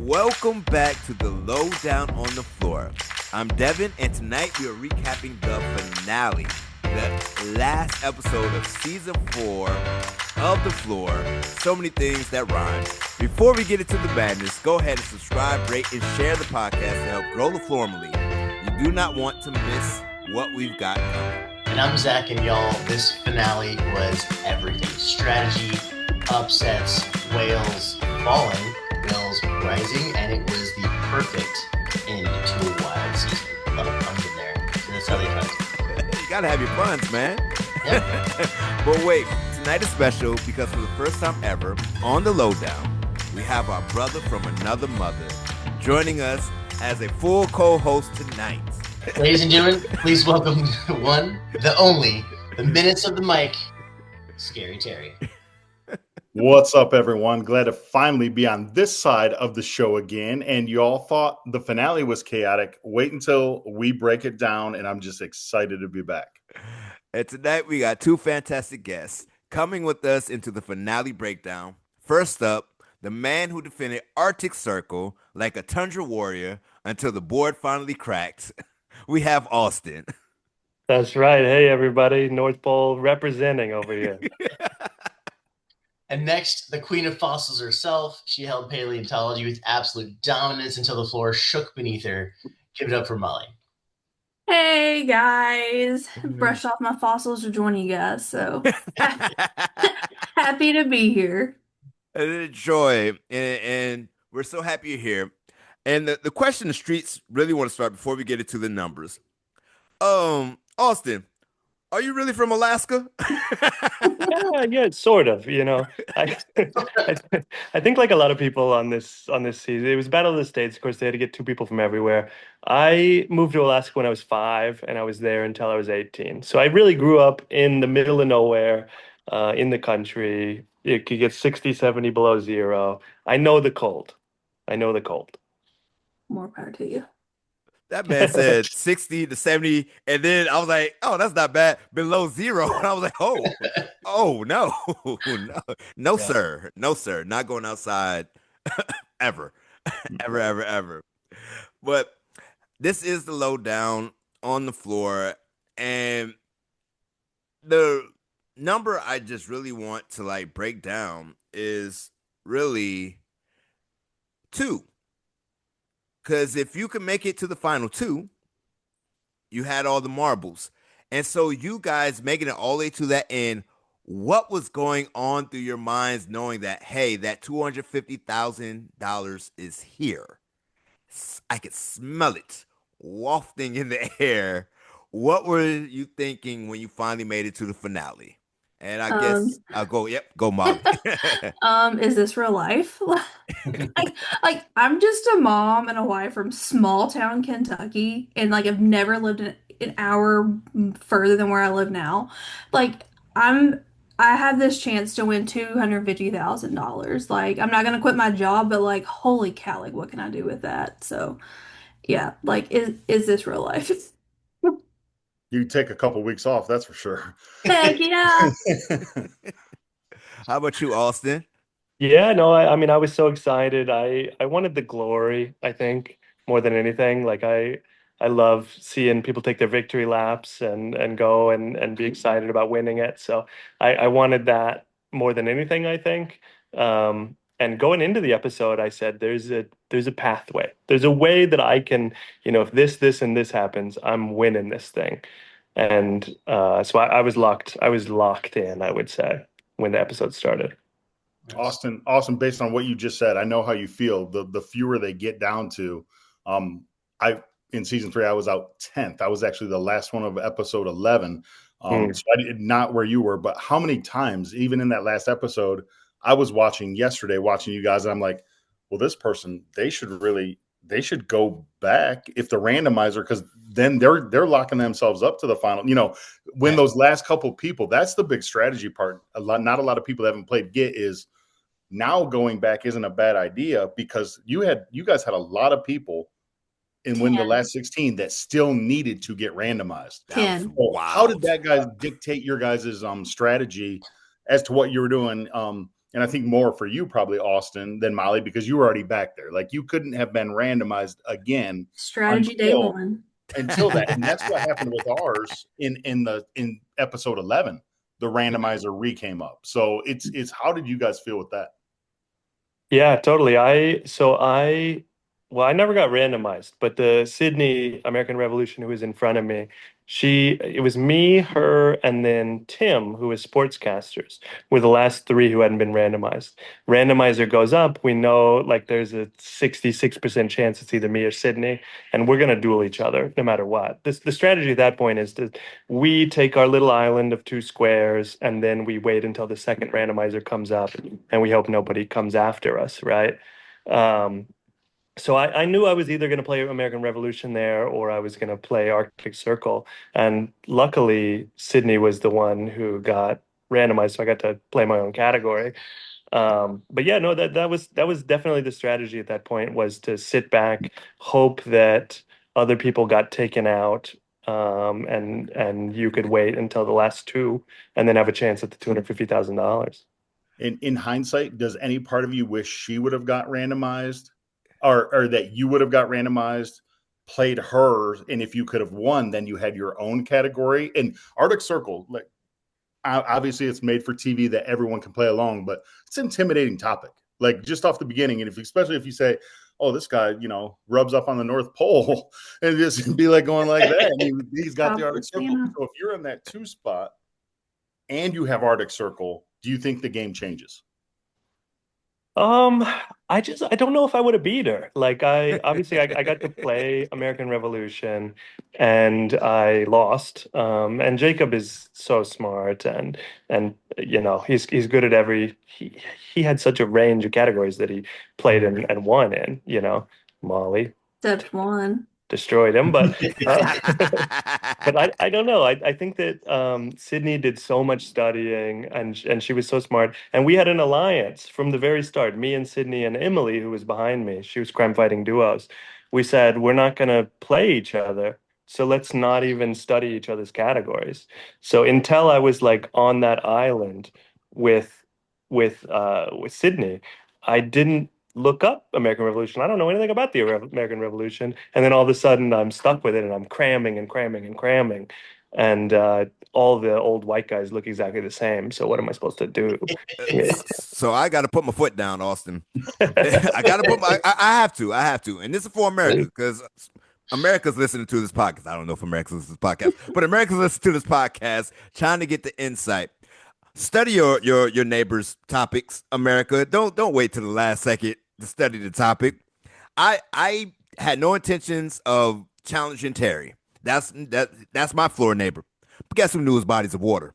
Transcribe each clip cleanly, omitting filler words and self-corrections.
Welcome back to the Lowe Down on the Floor. I'm Devin, and tonight we are recapping the finale, the last episode of season 4 of The Floor. So many things that rhyme. Before we get into the madness, go ahead and subscribe, rate, and share the podcast to help grow the Flormally. You do not want to miss what we've got coming. And I'm Zack, and y'all, this finale was everything. Strategy, upsets, whales falling, whales rising, and it was the perfect end to a wild season. A lot of puns in there. So that's how they cut it. You gotta have your puns, man. Yeah. But wait, tonight is special because for the first time ever on the Lowdown, we have our brother from another mother joining us as a full co-host tonight. Ladies and gentlemen, please welcome the one, the only, the minutes of the mic, Scary Terry. What's up, everyone? Glad to finally be on this side of the show again. And you all thought the finale was chaotic. Wait until we break it down, and I'm just excited to be back. And tonight we got two fantastic guests coming with us into the finale breakdown. First up, the man who defended Arctic Circle like a tundra warrior until the board finally cracked. We have Austin. That's right. Hey, everybody. North Pole representing over here. And next, the queen of fossils herself. She held paleontology with absolute dominance until the floor shook beneath her. Give it up for Molly. Hey guys, brushed off my fossils to join you guys, so happy to be here. And joy, and we're so happy you're here. And the question the streets really want to start before we get into the numbers. Austin, are you really from Alaska? Yeah, sort of. I think like a lot of people on this season, it was Battle of the States. Of course, they had to get two people from everywhere. I moved to Alaska when I was 5, and I was there until I was 18. So I really grew up in the middle of nowhere, in the country. It could get 60, 70 below zero. I know the cold. More power to you. That man said 60 to 70, and then I was like, oh, that's not bad. Below zero. And I was like, oh, no. No, sir. No, sir. Not going outside ever. ever. But this is the Lowdown on the Floor, and the number I just really want to like break down is really 2. Because if you can make it to the final 2, you had all the marbles. And so you guys making it all the way to that end, what was going on through your minds knowing that, hey, that $250,000 is here? I could smell it wafting in the air. What were you thinking when you finally made it to the finale? And I guess I'll go, go Molly. Is this real life? like I'm just a mom and a wife from small town Kentucky, and like I've never lived an hour further than where I live now. Like I have this chance to win $250,000. Like I'm not gonna quit my job, but like holy cow, like what can I do with that? So yeah, like is this real life? You take a couple weeks off, that's for sure. Heck yeah. How about you, Austin? Yeah, no, I mean, I was so excited. I wanted the glory, I think, more than anything. Like I love seeing people take their victory laps and go and be excited about winning it. So I wanted that more than anything, I think. And going into the episode, I said, there's a pathway. There's a way that I can, if this, and this happens, I'm winning this thing. And so I was locked in, I would say, when the episode started. Austin, based on what you just said, I know how you feel. The fewer they get down to, in season 3, I was out 10th. I was actually the last one of episode 11. So I did not where you were, but how many times, even in that last episode, I was watching you guys, and I'm like, well, this person, they should go back if the randomizer, because then they're locking themselves up to the final. When those last couple people, that's the big strategy part. Not a lot of people that haven't played Get is now going back isn't a bad idea, because you guys had a lot of people in the last 16 that still needed to get randomized. Wow. How did that guy dictate your guys' strategy as to what you were doing? and I think more for you probably, Austin, than Molly, because you were already back there. Like you couldn't have been randomized again Strategy day until one. that. And that's what happened with ours in episode 11. The randomizer came up. So it's how did you guys feel with that? Yeah, totally. Well, I never got randomized, but the Sydney American Revolution who was in front of me, it was me, her, and then Tim, who was sportscasters, were the last three who hadn't been randomized. Randomizer goes up, we know like there's a 66% chance it's either me or Sydney, and we're gonna duel each other no matter what. The strategy at that point is we take our little island of two squares and then we wait until the second randomizer comes up and we hope nobody comes after us, right? Um, so I knew I was either going to play American Revolution there or I was going to play Arctic Circle. And luckily, Sydney was the one who got randomized, so I got to play my own category. But yeah, no, that was definitely the strategy at that point, was to sit back, hope that other people got taken out, and you could wait until the last two and then have a chance at the $250,000. In hindsight, does any part of you wish she would have got randomized, or that you would have got randomized, played her, and if you could have won, then you had your own category? And Arctic Circle, like obviously it's made for TV that everyone can play along, but it's an intimidating topic. Like just off the beginning, and especially if you say, "Oh, this guy, rubs up on the North Pole," and just be like going like that. And he's got the Arctic Circle. So if you're in that 2 spot and you have Arctic Circle, do you think the game changes? Um, I don't know if I would have beat her. Like I got to play American Revolution and I lost. And Jacob is so smart and he's good at he had such a range of categories that he played in and won in, Molly Step one. destroyed him, but but I don't know. I think that Sydney did so much studying and she was so smart. And we had an alliance from the very start. Me and Sydney and Emily, who was behind me, she was crime fighting duos. We said we're not going to play each other, so let's not even study each other's categories. So until I was like on that island with with Sydney, I didn't look up American Revolution. I don't know anything about the American Revolution. And then all of a sudden I'm stuck with it and I'm cramming and cramming and cramming. And all the old white guys look exactly the same. So what am I supposed to do? So I got to put my foot down, Austin. I got to put I have to. And this is for America, because America's listening to this podcast. I don't know if America's listening to this podcast, but America's listening to this podcast, trying to get the insight. Study your neighbors' topics, America. Don't wait till the last second to study the topic. I had no intentions of challenging Terry. That's my floor neighbor. But guess who knew his bodies of water?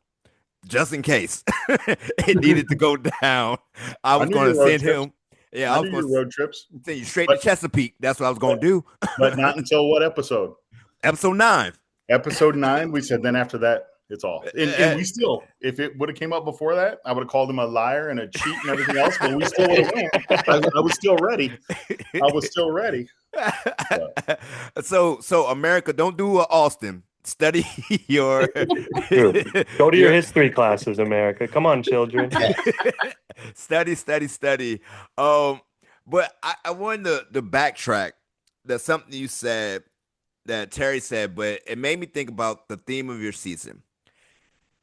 Just in case it needed to go down, I was going to send him. Yeah, I was going to road trips. Send you straight to Chesapeake. That's what I was going to do. But not until what episode? Episode 9. Episode 9. We said then after that, it's all. And we still, if it would have came up before that, I would have called him a liar and a cheat and everything else, but we still would have won. I was still ready. So America, don't do Austin. Study your go to your history classes, America. Come on, children. Study. But I wanted to backtrack. That's something you said that Terry said, but it made me think about the theme of your season.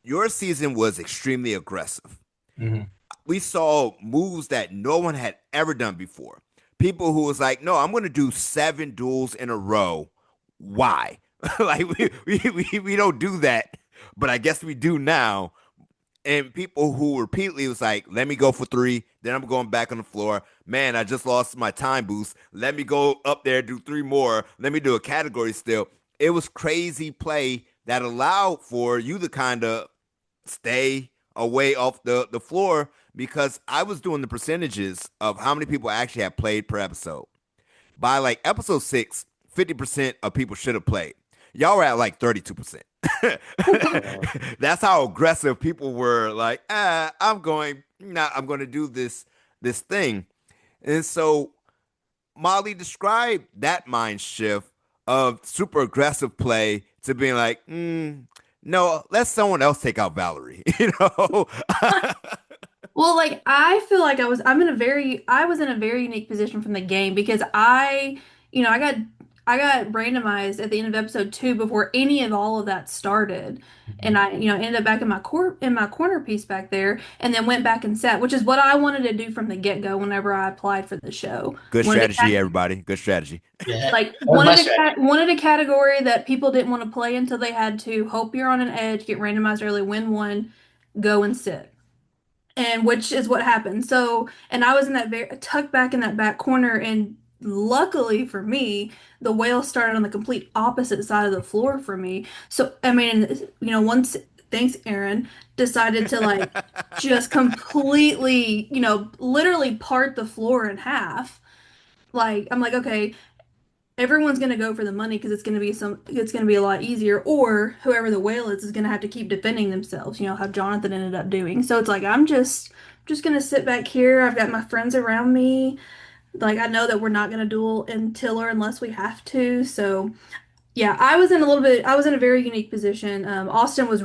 Your season was extremely aggressive. Mm-hmm. We saw moves that no one had ever done before. People who was like, no, I'm going to do 7 duels in a row. Why? Like we don't do that, but I guess we do now. And people who repeatedly was like, let me go for 3, then I'm going back on the floor. Man, I just lost my time boost. Let me go up there, do 3 more. Let me do a category still. It was crazy play that allowed for you to kind of stay away off the floor, because I was doing the percentages of how many people actually have played per episode. By like episode 6, 50% of people should have played. Y'all were at like 32%. That's how aggressive people were. Like, I'm going to do this thing. And so Molly, described that mind shift of super aggressive play to being like, no, let someone else take out Valerie. Well, like I feel like I was in a very unique position from the game because you know, I got randomized at the end of episode 2 before any of all of that started. And Mhm. I, you know, ended up back in my corner piece back there and then went back and sat, which is what I wanted to do from the get-go whenever I applied for the show. Good Wanted strategy, to everybody. Good strategy. Yeah, that like was my strategy. wanted a category that people didn't want to play until they had to. Hope you're on an edge, get randomized early, win one, go and sit. And which is what happened. So, and I was in that very tucked back in that back corner, and luckily for me, the whale started on the complete opposite side of the floor for me. So, I mean, you know, once thanks, Aaron, decided to like just completely, you know, literally part the floor in half. Like, I'm like, okay, everyone's going to go for the money because it's going to be a lot easier, or whoever the whale is going to have to keep defending themselves, you know, how Jonathan ended up doing. So it's like I'm just going to sit back here. I've got my friends around me. Like I know that we're not going to duel in Tiller unless we have to. So yeah, I was in a very unique position. Austin was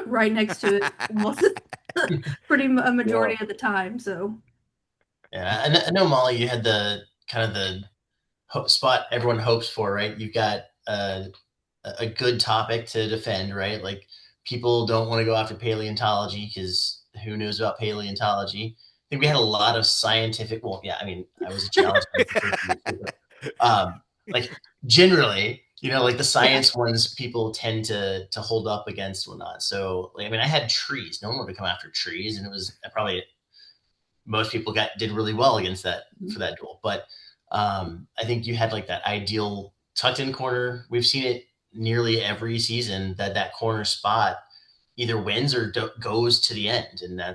right next to it almost a Yeah. majority of the time. So Yeah, I know Molly. You had the kind of the spot everyone hopes for, right? You've got a good topic to defend, right? Like people don't want to go after paleontology because who knows about paleontology? I think we had a lot of scientific. Well, yeah, I mean, I was a geologist for 3 years, but, like generally, you know, like the yeah. science ones, people tend to hold up against whatnot. So, like, I mean, I had trees. No one would come after trees, and it was probably most people did really well against that for that duel. But I think you had like that ideal tucked in corner. We've seen it nearly every season that corner spot either wins or goes to the end, and I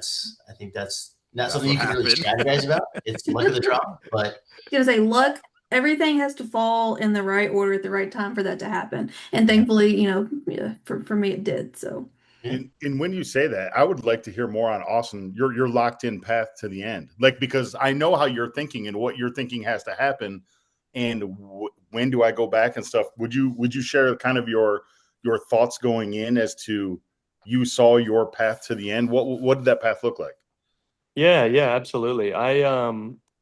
think that's not That's something what you can really happened. strategize about. It's luck of the draw, but Gonna say luck. Everything has to fall in the right order at the right time for that to happen. And yeah, thankfully, you know, yeah, for me it did. So yeah. And when you say that, I would like to hear more on Austin. Your locked in path to the end, like because I know how you're thinking and what you're thinking has to happen, and when do I go back and stuff. Would you share kind of your thoughts going in as to you saw your path to the end? What did that path look like? Yeah, yeah, absolutely.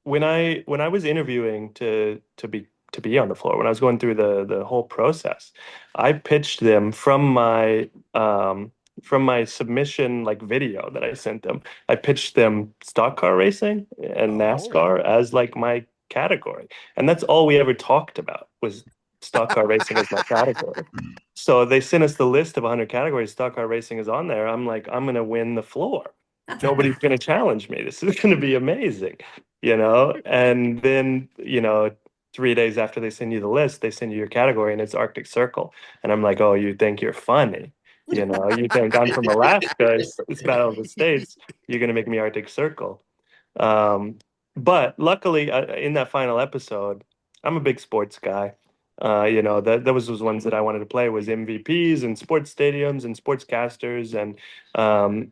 When I was interviewing to be on the floor, when I was going through the whole process, I pitched them from my submission like video that I sent them. I pitched them stock car racing and Oh, NASCAR as like my category. And that's all we ever talked about was stock car racing as my category. So they sent us the list of 100 categories. Stock car racing is on there. I'm like, I'm going to win the floor. Nobody's going to challenge me. This is going to be amazing, you know? And then, you know, 3 days after they send you the list, they send you your category and it's Arctic Circle. And I'm like, oh, you think you're funny. You know, you think I'm from Alaska, it's Battle of the States. You're going to make me Arctic Circle. Um, but luckily, in that final episode, I'm a big sports guy. You know, that those was ones that I wanted to play was MVPs and sports stadiums and sportscasters and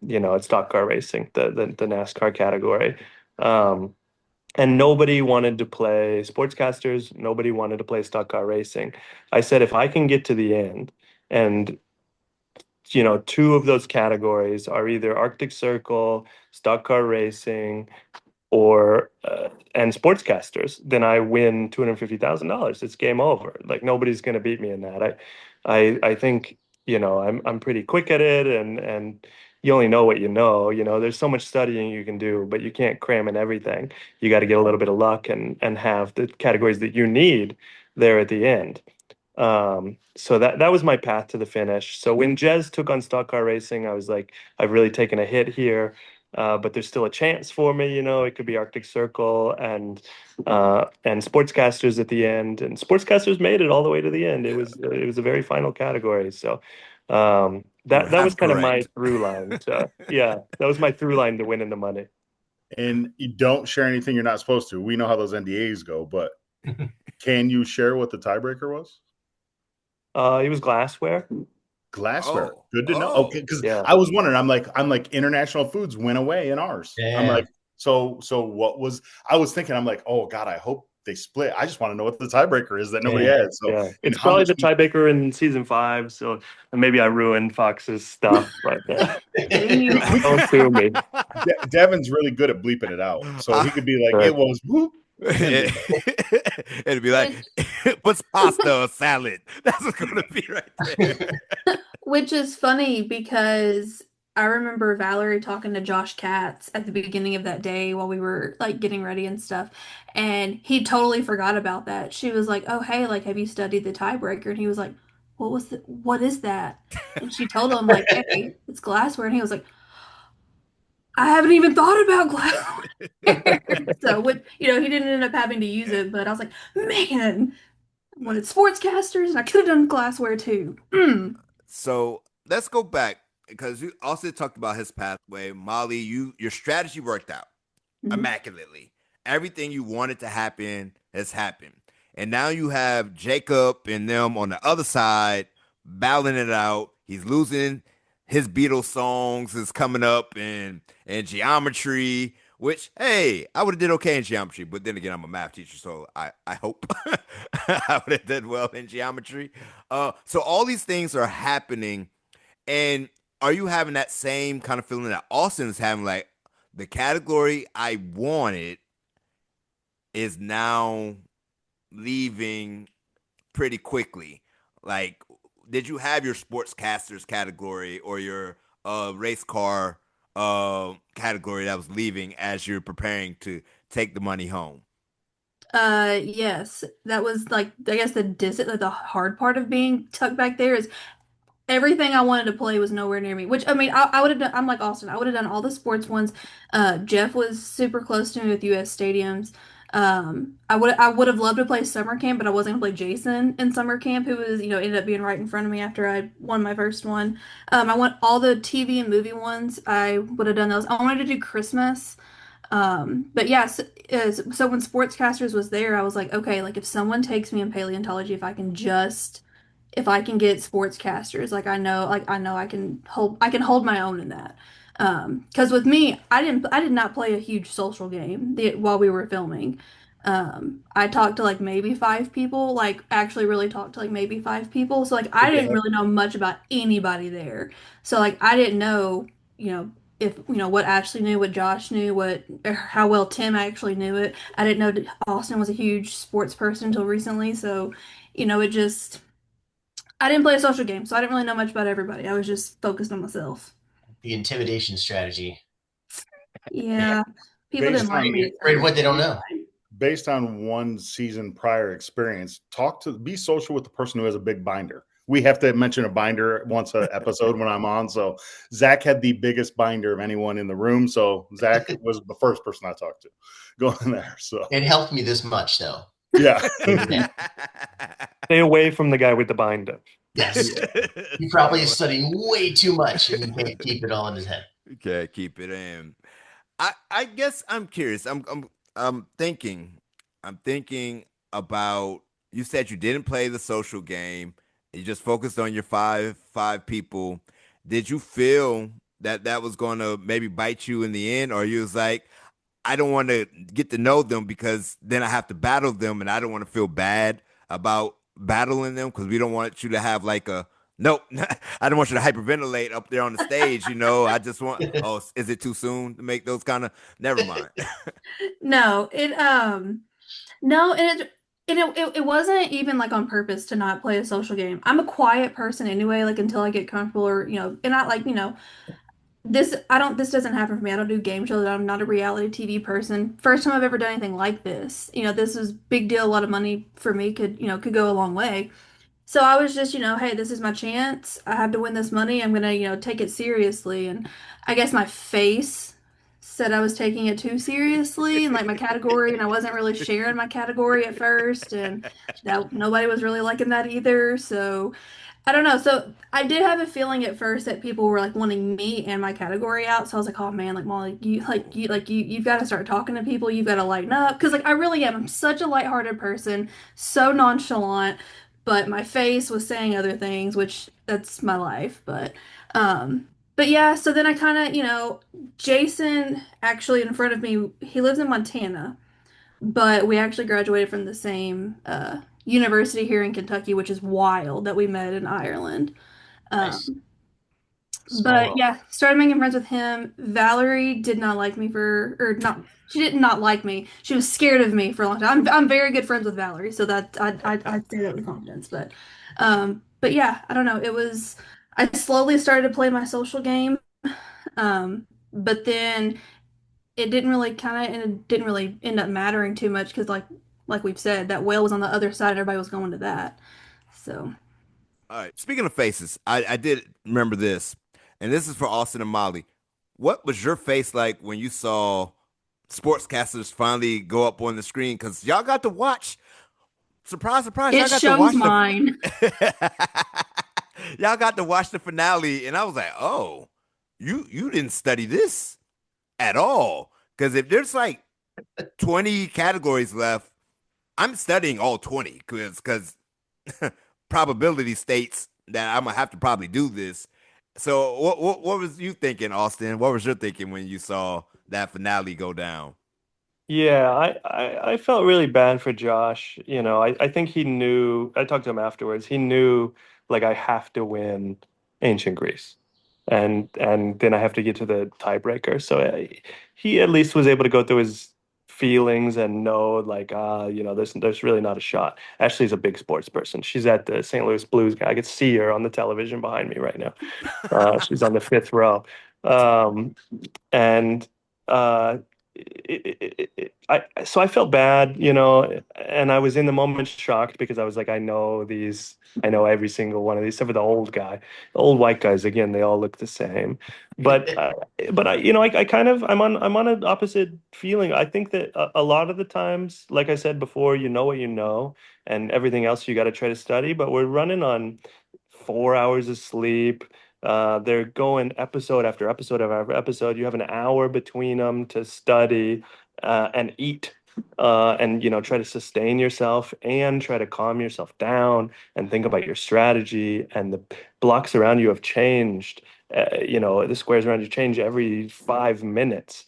you know, it's stock car racing, the NASCAR category. Um, and nobody wanted to play sportscasters. Nobody wanted to play stock car racing. I said, if I can get to the end and you know, two of those categories are either Arctic Circle, stock car racing, or and sportscasters, then I win $250,000. It's game over. Like nobody's going to beat me in that. I think you know I'm pretty quick at it, and you only know what you know. You know, there's so much studying you can do, but you can't cram in everything. You got to get a little bit of luck and have the categories that you need there at the end. So that was my path to the finish. So when Jez took on stock car racing, I was like, I've really taken a hit here, but there's still a chance for me. You know, it could be Arctic Circle and sportscasters at the end, and sportscasters made it all the way to the end. It was a very final category. So you were that was half kind of my correct. through line. So yeah, that was my through line to winning the money. And you don't share anything you're not supposed to. We know how those NDAs go, but can you share what the tiebreaker was? It was glassware. Glassware. Oh, Good to know. Okay, oh. because Yeah. I was wondering. I'm like international foods went away in ours. I'm Yeah. like, so what was I was thinking? I'm like, oh God, I hope they split. I just want to know what the tiebreaker is that nobody Yeah, had. So, yeah. and It's how probably much the tiebreaker in season 5. So maybe I ruined Fox's stuff, but Dang you. we don't sue me. Devin's really good at bleeping it out, so he could be like, "It Right. was whoop," and be It'd be like, Which what's pasta or salad? That's what's gonna be right there. which is funny because I remember Valerie talking to Josh Katz at the beginning of that day while we were like getting ready and stuff. And he totally forgot about that. She was like, "Oh, hey, like have you studied the tiebreaker?" And he was like, what is that?" And she told him like, "Hey, it's glassware." And he was like, "I haven't even thought about glassware." So, he didn't end up having to use it, but I was like, "Man, I wanted sportscasters and I could have done glassware too." Mm. So let's go back because you also talked about his pathway. Molly, your strategy worked out Mhm. immaculately. Everything you wanted to happen has happened. And now you have Jacob and them on the other side battling it out. He's losing his Beatles songs is coming up in geometry, which hey, I would have did okay in geometry, but then again, I'm a math teacher, so I hope I would have did well in geometry. So all these things are happening, and are you having that same kind of feeling that Austin is having? Like the category I wanted is now leaving pretty quickly. Like, did you have your sportscasters category or your race car category that was leaving as you're preparing to take the money home? Yes, that was like I guess like the hard part of being tucked back there is everything I wanted to play was nowhere near me. Which I mean, I would have done. I'm like Austin. I would have done all the sports ones. Jeff was super close to me with U.S. stadiums. I would have loved to play summer camp, but I wasn't gonna play Jason in summer camp, who was ended up being right in front of me after I won my first one. I want all the TV and movie ones. I would have done those. I wanted to do Christmas. But yes, so when Sportscasters was there, I was like, okay, like if someone takes me in paleontology, if I can get sportscasters, like I know I can hold my own in that. Because with me, I did not play a huge social game while we were filming. I talked to like maybe 5 people, like actually really talked to like maybe 5 people. So like I didn't okay. really know much about anybody there. So like I didn't know, you know, if what Ashley knew, what Josh knew, what or how well Tim actually knew it. I didn't know that Austin was a huge sports person until recently. So, it just I didn't play a social game, so I didn't really know much about everybody. I was just focused on myself. The intimidation strategy. Yeah, people didn't Based like on me at Afraid of first. what they don't know. based on one season prior experience, be social with the person who has a big binder. We have to mention a binder once a episode when I'm on. So Zach had the biggest binder of anyone in the room. So Zach was the first person I talked to going there. So It helped me this much, though. yeah. I'll give you that. Stay away from the guy with the binder. Yes. Yeah. He Stay probably is away. studying way too much and he can't keep it all in his head. Okay, keep it in. I guess I'm curious. I'm thinking. I'm thinking about you said you didn't play the social game. You just focused on your five people. Did you feel that that was going to maybe bite you in the end, or you was like, I don't want to get to know them because then I have to battle them, and I don't want to feel bad about battling them because we don't want you to have like a nope. I don't want you to hyperventilate up there on the stage. I just want. Oh, is it too soon to make those kind of? Never mind. No, no, it wasn't even like on purpose to not play a social game. I'm a quiet person anyway, like until I get comfortable or and I like this doesn't happen for me. I don't do game shows. I'm not a reality TV person. First time I've ever done anything like this. This is big deal. A lot of money for me could go a long way. So I was just, hey, this is my chance. I have to win this money. I'm gonna, take it seriously. And I guess my face said I was taking it too seriously and like my category, and I wasn't really sharing my category at first, and that nobody was really liking that either. So I don't know. So I did have a feeling at first that people were like wanting me and my category out. So I was like, oh man, like Molly, you've got to start talking to people. You've got to lighten up because like I really am. I'm such a lighthearted person, so nonchalant, but my face was saying other things, which that's my life. But yeah. So then I kind of, Jason actually in front of me. He lives in Montana. but we actually graduated from the same university here in Kentucky, which is wild that we met in Ireland. Nice. Um, Small but world. yeah, started making friends with him. Valerie did not like me or not. She did not like me. She was scared of me for a long time. I'm very good friends with Valerie, so that I'd say that with confidence. But yeah, I don't know. It was I slowly started to play my social game, but then it didn't really end up mattering too much because like we've said, that whale was on the other side. Everybody was going to that. So All right. Speaking of faces, I did remember this, and this is for Austin and Molly. What was your face like when you saw sportscasters finally go up on the screen? Because y'all got to watch. Surprise, surprise! it Y'all got to shows watch the. mine. Y'all got to watch the finale, and I was like, "Oh, you didn't study this at all." Because if there's like 20 categories left, I'm studying all 20 because probability states that I'm gonna have to probably do this. So what was you thinking, Austin? What was your thinking when you saw that finale go down? Yeah, I felt really bad for Josh. I think he knew, I talked to him afterwards. He knew like I have to win ancient Greece. And then I have to get to the tiebreaker. So he at least was able to go through his feelings and know like there's really not a shot. Ashley's a big sports person. She's at the St. Louis Blues guy. I could see her on the television behind me right now. She's on the fifth row. Um, and uh, so I felt bad, and I was in the moment shocked because I was like, I know every single one of these, except for the old guy, the old white guys. Again, they all look the same, but I kind of I'm on an opposite feeling. I think that a lot of the times, like I said before, you know what you know, and everything else you got to try to study. But we're running on 4 hours of sleep. They're going episode after episode after episode. You have an hour between them to study and eat, and try to sustain yourself and try to calm yourself down and think about your strategy. And the blocks around you have changed. The squares around you change every 5 minutes.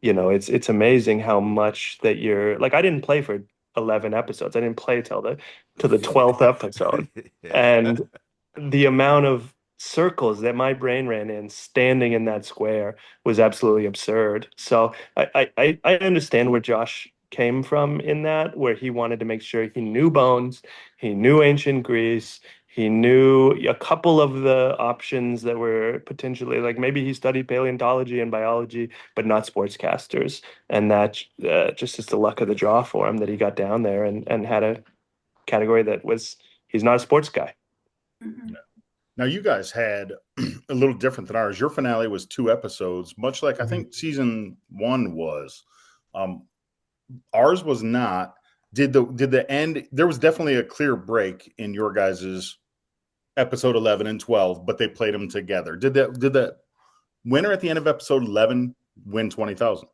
It's amazing how much that you're like. I didn't play for 11 episodes. I didn't play till the 12th episode, Yeah. and the amount of circles that my brain ran in standing in that square was absolutely absurd. So I understand where Josh came from in that, where he wanted to make sure he knew Bones, he knew ancient Greece, he knew a couple of the options that were potentially like maybe he studied paleontology and biology, but not sportscasters. And that just is the luck of the draw for him that he got down there and had a category that was he's not a sports guy. Mhm. Now, you guys had a little different than ours. Your finale was 2 episodes, much like I think season one was. Um, Ours was not. Did the end? There was definitely a clear break in your guys's episode 11 and 12, but they played them together. Did the winner at the end of episode 11 win 20,000?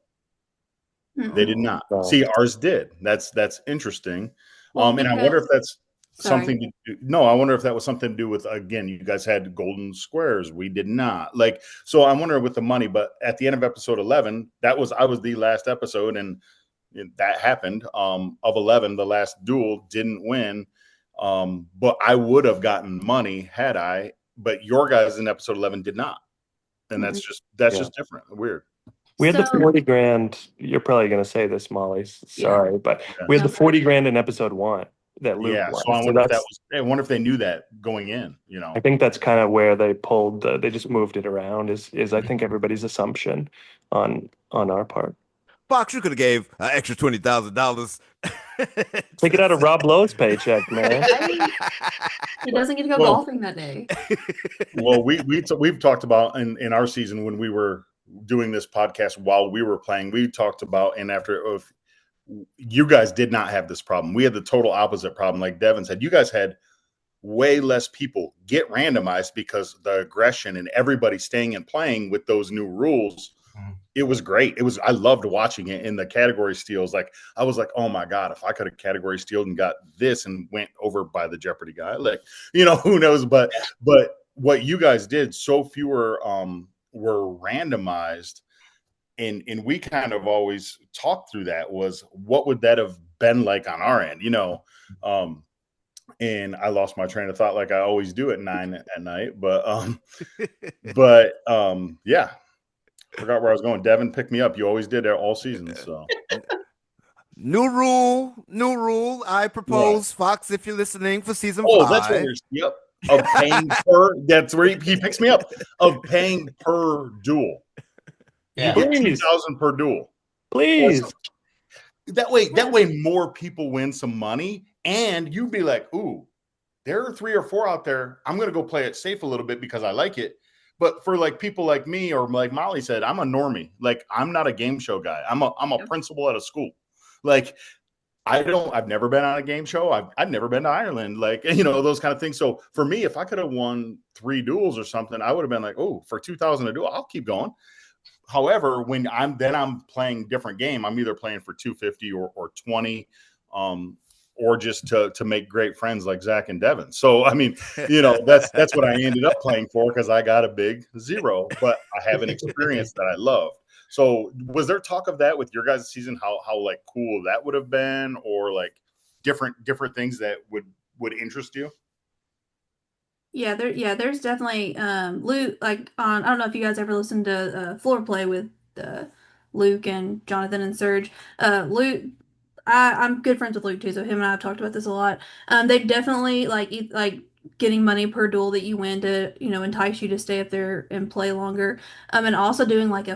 They did Mm-mm. not. So See, ours did. That's interesting. Well, And I wonder if because that's sorry. something to do. No, I wonder if that was something to do with, again, you guys had golden squares. We did not. Like, so I'm wondering with the money, but at the end of episode 11, I was the last episode, and that happened. Of 11, the last duel didn't win. But I would have gotten money had I, but your guys in episode 11 did not. And Mm-mm. that's yeah. just different. Weird. We had the So 40 grand. You're probably going to say this, Molly. yeah, Sorry, but Yeah. we had no, the 40 grand in episode one that Luke Yeah. So won. I So wonder if that was, I wonder if they knew that going in, I think that's kind of where they pulled they just moved it around is I think everybody's assumption on our part. Fox, you could have gave an extra $20,000. Take it out of Rob Lowe's paycheck, man. right? He doesn't get to go Well, golfing that day. well, we've talked about in our season when we were doing this podcast while we were playing, we talked about, and after of you guys did not have this problem. We had the total opposite problem. Like Devin said, you guys had way less people get randomized because the aggression and everybody staying and playing with those new rules. It was great. I loved watching it in the category steals. Like, I was like, oh my God, if I could have category stealed and got this and went over by the Jeopardy guy, like, who knows? But what you guys did, so fewer were randomized. and we kind of always talked through that, was what would that have been like on our end, and I lost my train of thought like I always do at 9 at night. Yeah, forgot where I was going. Devin, pick me up. You always did there all season. So New rule. I propose, Fox, if you're listening, for season that's what 5. yep. Of paying per, that's where he picks me up. Of paying per duel. You Yeah. get 2,000 per duel. Please. That way more people win some money, and you'd be like, ooh, there are 3 or 4 out there. I'm going to go play it safe a little bit because I like it. But for like people like me, or like Molly said, I'm a normie. Like, I'm not a game show guy. I'm a principal at a school. Like, I've never been on a game show. I've never been to Ireland, like, those kind of things. So for me, if I could have won 3 duels or something, I would have been like, oh, for 2,000 a duel, I'll keep going. However, when I'm playing different game, I'm either playing for 250 or 20, or just to make great friends like Zach and Devin. So, I mean, that's what I ended up playing for, because I got a big 0, but I have an experience that I loved. So was there talk of that with your guys' season, how like cool that would have been, or like different things that would interest you? There's definitely Luke, like, on, I don't know if you guys ever listened to Floor Play with Luke and Jonathan and Serge. Luke, I'm good friends with Luke too, so him and I have talked about this a lot. They definitely like getting money per duel that you win to, entice you to stay up there and play longer. And also doing like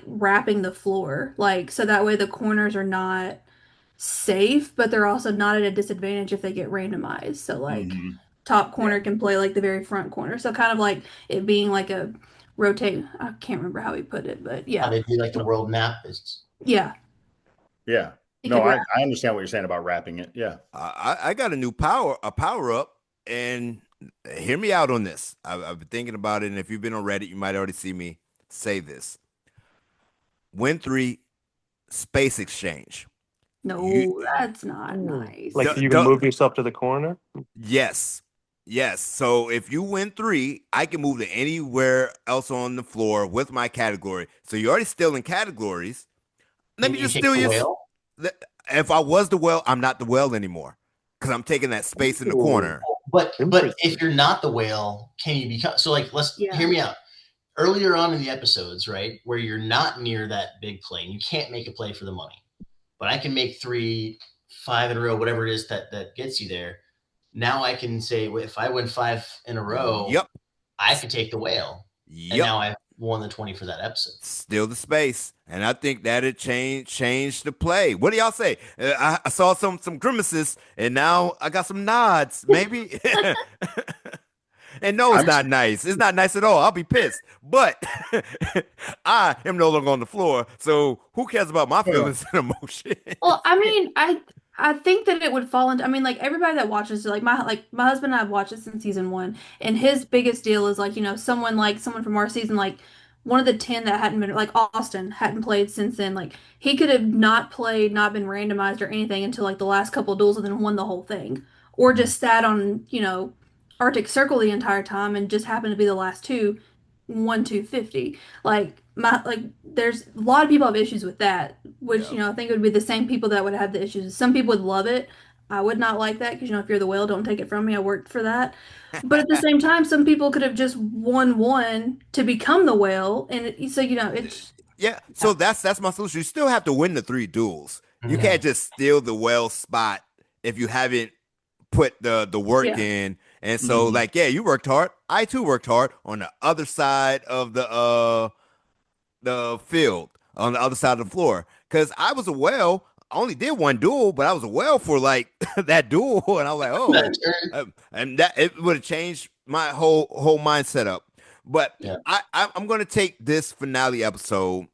wrapping the floor, like, so that way the corners are not safe, but they're also not at a disadvantage if they get randomized. So like Mm-hmm. top Yeah. corner can play like the very front corner. So kind of like it being like a rotate. I can't remember how he put it, but How yeah. they do like the world map is. Yeah. Yeah. He No, could I wrap. understand what you're saying about wrapping it. Yeah. I got a power up, and hear me out on this. I've been thinking about it, and if you've been on Reddit, you might already see me say this. Win 3 space exchange. No, that's not nice. Like, you can move yourself to the corner? Yes. So if you win 3, I can move to anywhere else on the floor with my category. So you're already stealing categories. Let me just steal your. Whale? If I was the whale, I'm not the whale anymore, because I'm taking that space in the corner. But if you're not the whale, can you become? So like, hear me out. Earlier on in the episodes, right, where you're not near that big play, and you can't make a play for the money, but I can make 3, 5 in a row, whatever it is that gets you there. Now I can say, if I win 5 in a row, I can take the whale, and now I've won the 20 for that episode. Still the space, and I think that it changed the play. What do y'all say? I saw some grimaces, and now I got some nods, maybe. And no, it's not nice. It's not nice at all. I'll be pissed. But I am no longer on the floor, so who cares about my feelings and emotion? Well, I mean, I think that it would fall into, I mean, like, everybody that watches, like my husband and I have watched it since season 1, and his biggest deal is like, someone from our season, like one of the 10 that hadn't been, like Austin, hadn't played since then. Like, he could have not played, not been randomized or anything until like the last couple of duels, and then won the whole thing, or just sat on, Arctic Circle the entire time and just happened to be the last 2, 250. There's a lot of people have issues with that, which I think it would be the same people that would have the issues. Some people would love it. I would not like that, because if you're the whale, don't take it from me. I worked for that. But at the same time, some people could have just won one to become the whale, and it's So that's my solution. You still have to win the 3 duels. You can't just steal the whale spot if you haven't put the work in. And so, you worked hard. I too worked hard on the other side of the field, on the other side of the floor, because I was a whale. I only did 1 duel, but I was a whale for like that duel, and I was like, and that it would have changed my whole mindset up. But I'm going to take this finale episode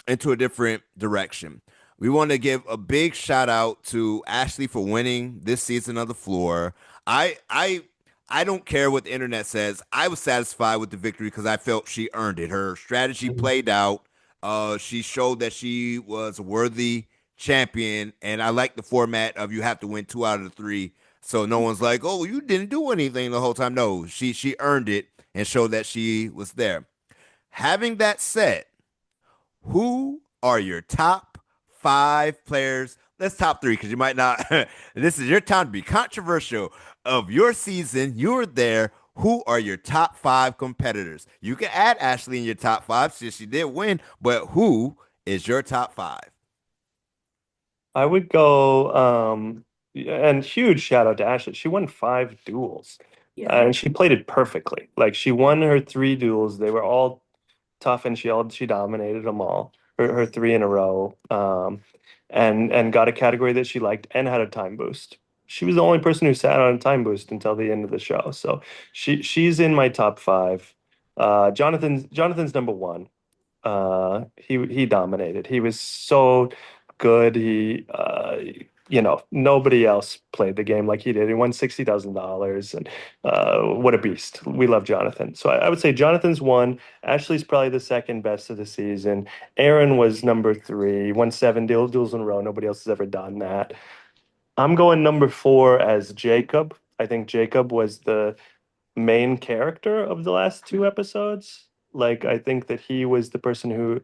into a different direction. We want to give a big shout out to Ashley for winning this season of the floor. I don't care what the internet says. I was satisfied with the victory because I felt she earned it. Her strategy played out. She showed that she was a worthy champion, and I like the format of you have to win 2 out of the 3. So no one's like, oh, you didn't do anything the whole time. No, she earned it and showed that she was there. Having that said, who are your top five players? Let's top three because you might not. This is your time to be controversial of your season. You were there. Who are your top five competitors? You can add Ashley in your top five since she did win, but who is your top five? I would go, and huge shout out to Ashley. She won 5 duels, Yeah. and she played it perfectly. Like she won her 3 duels. They were all tough, and she dominated them all. Her 3 in a row, and got a category that she liked and had a time boost. She was the only person who sat on a time boost until the end of the show. So she's in my top five. Jonathan's number one. He dominated. He was so good. Nobody else played the game like he did. He won $60,000, and what a beast. We love Jonathan. So I would say Jonathan's one. Ashley's probably the second best of the season. Aaron was number three. He won 7 duels in a row. Nobody else has ever done that. I'm going number four as Jacob. I think Jacob was the main character of the last 2 episodes. Like I think that he was the person who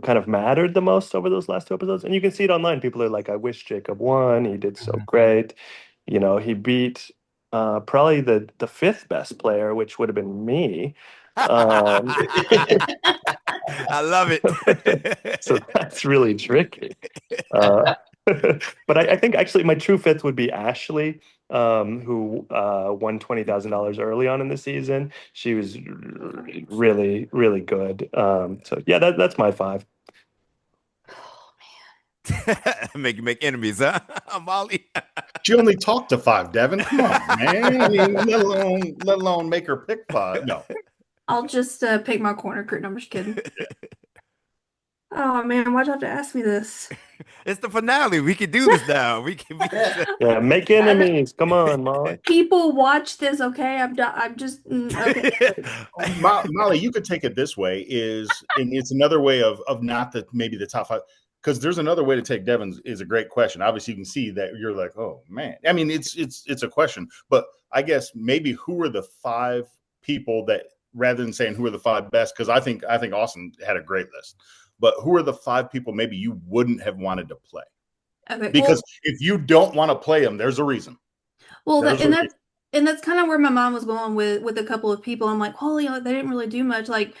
kind of mattered the most over those last 2 episodes. And you can see it online. People are like, I wish Jacob won. He did so great. He beat probably the fifth best player, which would have been me. Um, I love it. so that's really tricky. Uh, but I think actually my true fifth would be Ashley, who won $20,000 early on in the season. She was really, really good. So yeah, that's my five. Make you make enemies, huh? Molly. She only talked to five, Devin. Come on, man. I mean, let alone make her pick five. No. I'll just pick my corner crew. No, I'm just kidding. Oh man, why'd you have to ask me this? It's the finale. We can do this now. We can. Yeah, make enemies. Come on, Molly. People watch this, okay? I'm just okay. Molly, you could take it this way and it's another way of not the maybe the top five, because there's another way to take Devin's is a great question. Obviously, you can see that you're like, oh man. I mean, it's a question, but I guess maybe who are the five people that rather than saying who are the five best, because I think Austin had a great list, but who are the five people maybe you wouldn't have wanted to play? Okay, Because if you don't want to play them, there's a reason. well, There's a and reason. that's kind of where my mom was going with a couple of people. I'm like, holy, they didn't really do much. Like,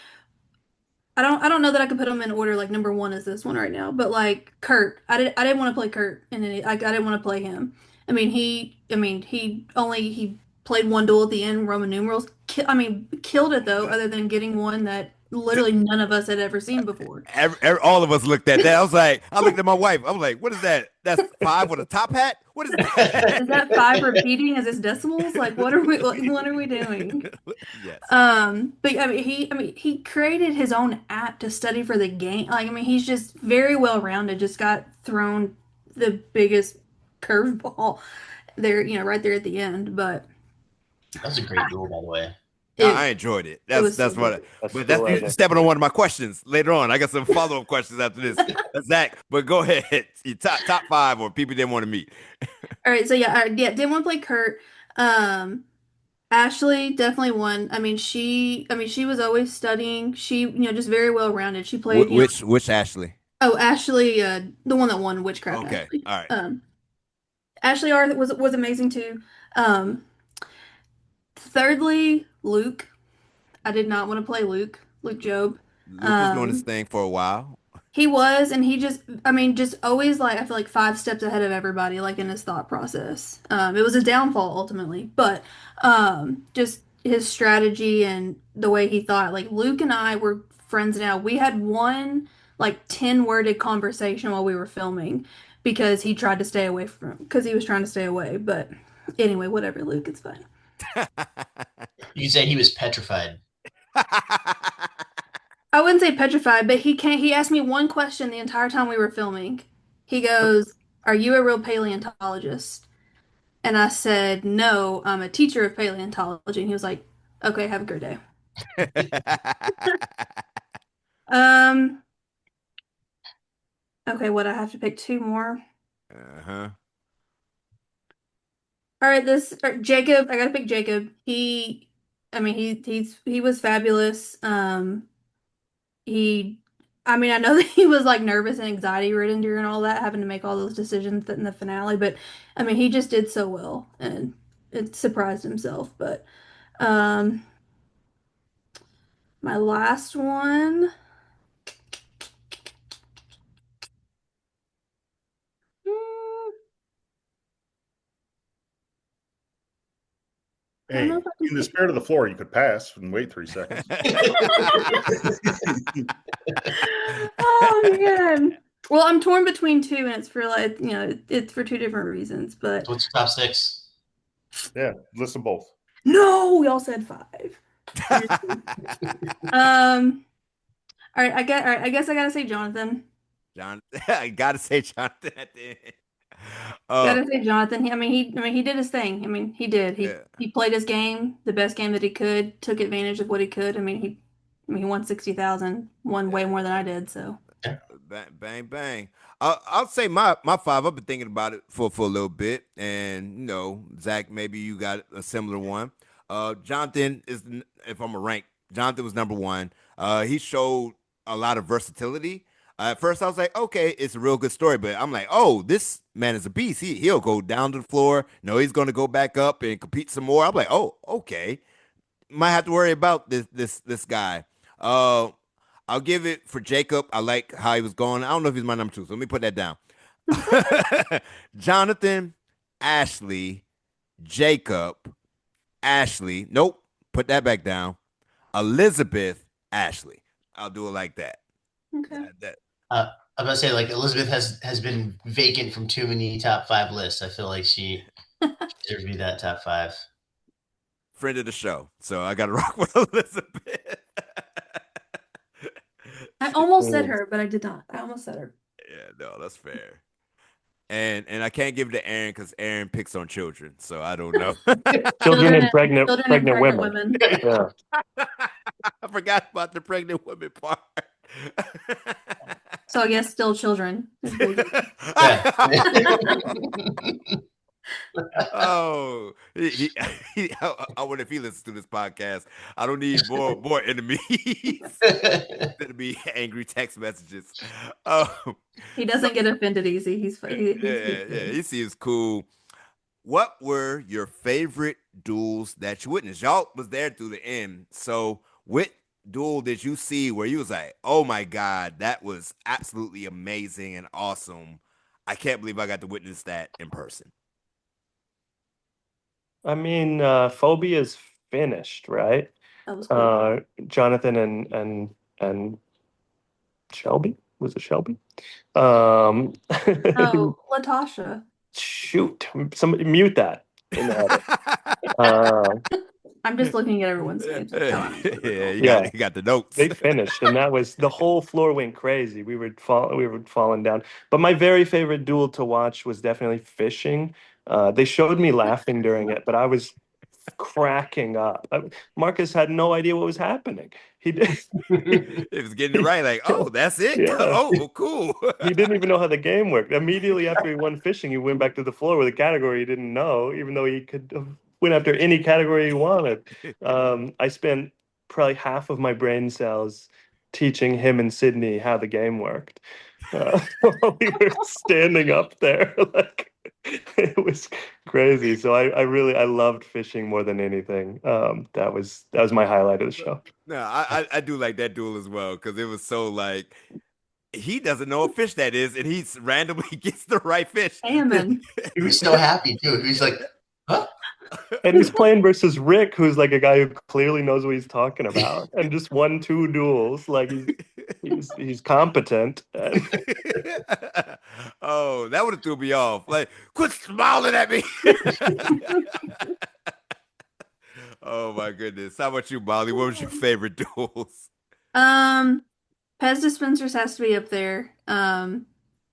I don't know that I could put them in order. Like number one is this one right now, but like Kurt, I didn't want to play Kurt, and I didn't want to play him. He played one duel at the end, Roman numerals. Killed it though. Other than getting one that literally none of us had ever seen before. All of us looked at that. I looked at my wife. I was like, what is that? That's five with a top hat? What is Is that? that five repeating? Is this decimals? Like, what are we doing? Yes. But he created his own app to study for the game. Like, he's just very well rounded. Just got thrown the biggest curveball there, right there at the end. But That was a great duel, by the way. I it enjoyed it. it was That's so good. what. That's But still that's right you there. stepping on one of my questions later on. I got some follow up questions after this, Zach. But go ahead. Your top five or people didn't want to meet. All right, so yeah, didn't want to play Kurt. Um, Ashley definitely won. She was always studying. She, just very well rounded. She played, Which Ashley? oh, Ashley, the one that won Witchcraft, Okay. Ashley. All right. Ashley R was amazing too. Um, Thirdly, Luke. I did not want to play Luke Job. Luke was doing his Um, thing for a while. he was, and he just always like I feel like 5 steps ahead of everybody, like in his thought process. It was a downfall ultimately, but just his strategy and the way he thought. Like Luke and I were friends now. We had one like 10 worded conversation while we were filming because he was trying to stay away. But anyway, whatever, Luke, it's fine. You said he was petrified. I wouldn't say petrified, but he asked me one question the entire time we were filming. He goes, "Are you a real paleontologist?" And I said, "No, I'm a teacher of paleontology." And he was like, "Okay, have a good day." Um, okay, what I have to pick two more. Uh-huh. All right, Jacob, I gotta pick Jacob. He was fabulous. He I mean, I know that he was like nervous and anxiety ridden during all that, having to make all those decisions in the finale, but I mean, he just did so well and it surprised himself. But um, my last one, mm, I don't know Hey, if I can in the pick. spirit of the floor, you could pass and wait 3 seconds. Oh man. Well, I'm torn between two, and it's for like, it's for two different reasons. But What's your top six? Yeah, list them both. no, we all said five. All right, I guess I gotta say Jonathan. John, I gotta say Jonathan at the end. Uh, Gotta say Jonathan. I mean, he did his thing. I mean, he did. yeah. He played his game, the best game that he could, took advantage of what he could. I mean, he won 60,000, won way more than I did. So, Yeah. Bang, bang, bang. I'll say my five. I've been thinking about it for a little bit, and Zach, maybe you got a similar one. Jonathan if I'm a rank, Jonathan was number one. He showed a lot of versatility. At first, I was like, okay, it's a real good story, but I'm like, oh, this man is a beast. He'll go down to the floor. No, he's going to go back up and compete some more. I'm like, oh, okay, might have to worry about this guy. Uh, I'll give it for Jacob. I like how he was going. I don't know if he's my number two, so let me put that down. Jonathan, Ashley, Jacob, Ashley. Nope, put that back down. Elizabeth, Ashley. I'll do it like that. okay. That I'm gonna say like Elizabeth has been vacant from too many top five lists. I feel like she deserves to be that top five. friend of the show, so I got to rock with Elizabeth. I almost said Mm. her, but I did not. I almost said her. Yeah, no, that's fair. And I can't give it to Aaron because Aaron picks on children, so I don't know. Children and pregnant Children and pregnant pregnant women. women. Yeah. I forgot about the pregnant women part. So I guess still children is basically. Yeah. Oh, I wonder if he listens to this podcast. I don't need more enemies. That'll be angry text messages. Um, He so doesn't get offended easy. He's yeah, good. he seems cool. What were your favorite duels that you witnessed? Y'all was there through the end. So, what duel did you see where you was like, "Oh my God, that was absolutely amazing and awesome. I can't believe I got to witness that in person." I mean, Phobia's finished, right? That was cool. Uh, Jonathan and Shelby? Was it Shelby? Um, Oh, Latasha. shoot, somebody mute that in the edit. Uh, I'm just looking at everyone's names. That's how I know what we're Yeah, going. yeah, you got the notes. they finished, and that was the whole floor went crazy. We were falling down. But my very favorite duel to watch was definitely fishing. They showed me laughing during it, but I was cracking up. Marcus had no idea what was happening. He did. It was getting it right, like, oh, that's it. Yeah. Oh, cool. He didn't even know how the game worked. Immediately after he won fishing, he went back to the floor with a category he didn't know, even though he could have went after any category he wanted. I spent probably half of my brain cells teaching him and Sydney how the game worked. While we were standing up there, like it was crazy. So I loved fishing more than anything. That was my highlight of the show. No, I do like that duel as well because it was so like he doesn't know what fish that is, and he randomly gets the right fish. Salmon. He was so happy too. He was like, huh? And he's playing versus Rick, who's like a guy who clearly knows what he's talking about, and just won two duels. Like he's competent. And Oh, that would have threw me off. Like, quit smiling at me. Oh my goodness. How about you, Molly? What was your favorite duels? Um, Pez dispensers has to be up there.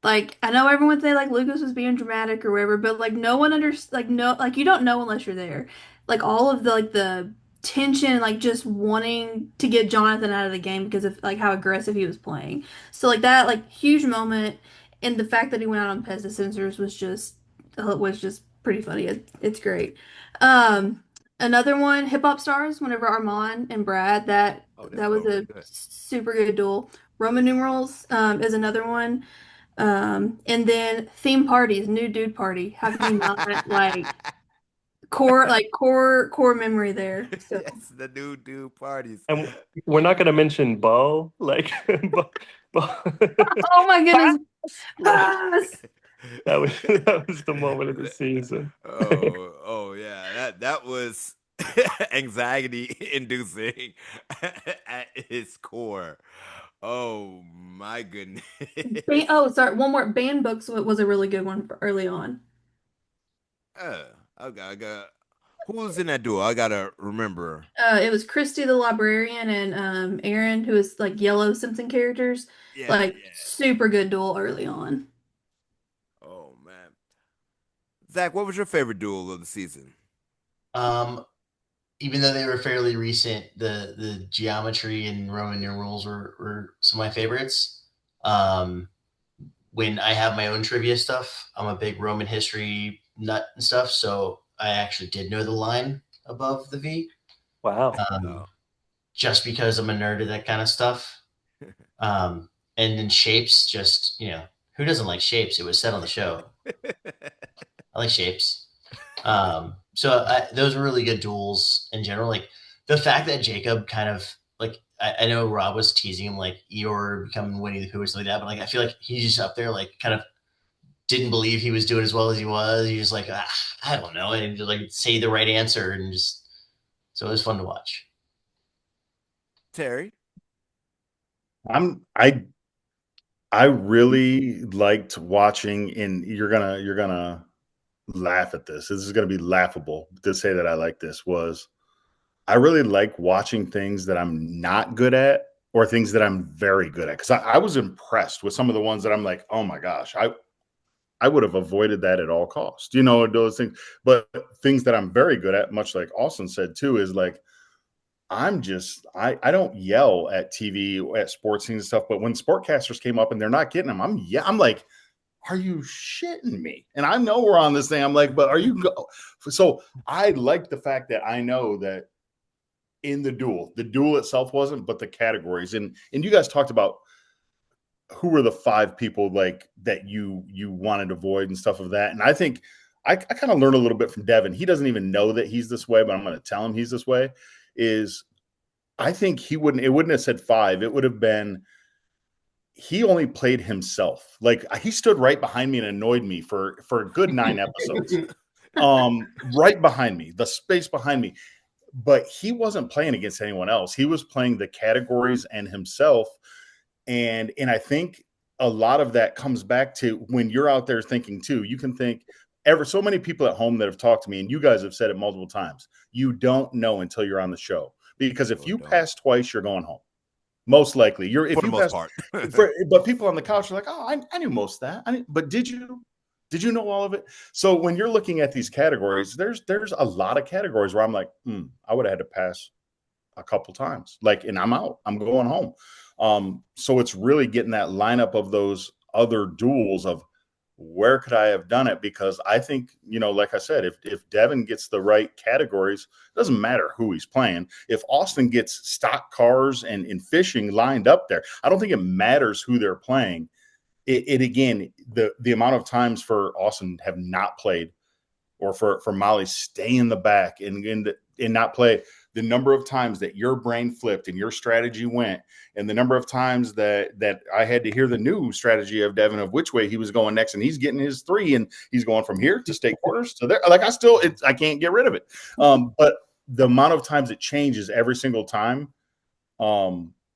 Like I know everyone would say like Lucas was being dramatic or whatever, but like no one under like no like you don't know unless you're there. Like all of the tension, like just wanting to get Jonathan out of the game because of like how aggressive he was playing. So like that like huge moment, and the fact that he went out on Pez dispensers was just pretty funny. It's great. Um, Another one, Hip Hop Stars. Whenever Armand and Brad, Oh, that was really a good. super good duel. Roman numerals is another one. And then theme parties, new dude party. How can you not core memory there? So, Yes, the new dude parties. And we're not going to mention Bo, like Bo, oh my goodness, like pass. that was the moment of the season. Oh yeah, that was anxiety inducing at its core. Oh my goodness. Oh, sorry, one more. Banned books was a really good one for early on. Uh, I got who's in that duo? I gotta remember. It was Christy the librarian and Aaron, who is like yellow Simpson characters. Yeah, Like yeah. super good duel early on. Oh man. Zach, what was your favorite duel of the season? Um, Even though they were fairly recent, the geometry and Roman numerals were some of my favorites. Um, when I have my own trivia stuff, I'm a big Roman history nut and stuff, so I actually did know the line above the V, Wow. um, Oh. just because I'm a nerd of that kind of stuff. And then shapes, just who doesn't like shapes? It was said on the show. I like shapes. Those were really good duels in general. Like the fact that Jacob kind of like I know Rob was teasing him like Eeyore becoming Winnie the Pooh or something like that, but like I feel like he's just up there like kind of didn't believe he was doing as well as he was. He was like, I don't know, and just like say the right answer and just so it was fun to watch. Terry. I'm I really liked watching, and you're gonna laugh at this. This is gonna be laughable to say that I like this. Was I really like watching things that I'm not good at or things that I'm very good at. Because I was impressed with some of the ones that I'm like, oh my gosh, I would have avoided that at all costs, those things. But things that I'm very good at, much like Austin said too, is like I don't yell at TV or at sports scenes and stuff, but when sportcasters came up and they're not getting them, I'm like, are you shitting me? And I know we're on this thing. I'm like, but are you so I like the fact that I know that in the duel itself wasn't, but the categories. And you guys talked about who were the five people like that you wanted to avoid and stuff of that. And I think I kind of learned a little bit from Devin. He doesn't even know that he's this way, but I'm going to tell him he's this way. Is I think it wouldn't have said five. It would have been he only played himself. Like he stood right behind me and annoyed me for a good 9 episodes. Right behind me, the space behind me. But he wasn't playing against anyone else. He was playing the categories and himself. And I think a lot of that comes back to when you're out there thinking too, you can think ever so many people at home that have talked to me, and you guys have said it multiple times. You don't know until you're on the show. Because if Oh, you don't. pass twice, you're going home. Most likely. For If the you most pass part. but people on the couch are like, oh, I knew most of that. But did you? Did you know all of it? So when you're looking at these categories, there's a lot of categories where I'm like, I would have had to pass a couple times. Like, and I'm out. I'm going home. So it's really getting that lineup of those other duels of where could I have done it? Because I think, like I said, if Devin gets the right categories, it doesn't matter who he's playing. If Austin gets stock cars and fishing lined up there, I don't think it matters who they're playing. It again, the amount of times for Austin have not played, or for Molly stay in the back and not play, the number of times that your brain flipped and your strategy went, and the number of times that I had to hear the new strategy of Devin of which way he was going next, and he's getting his three, and he's going from here to state quarters to there. Like I can't get rid of it. But the amount of times it changes every single time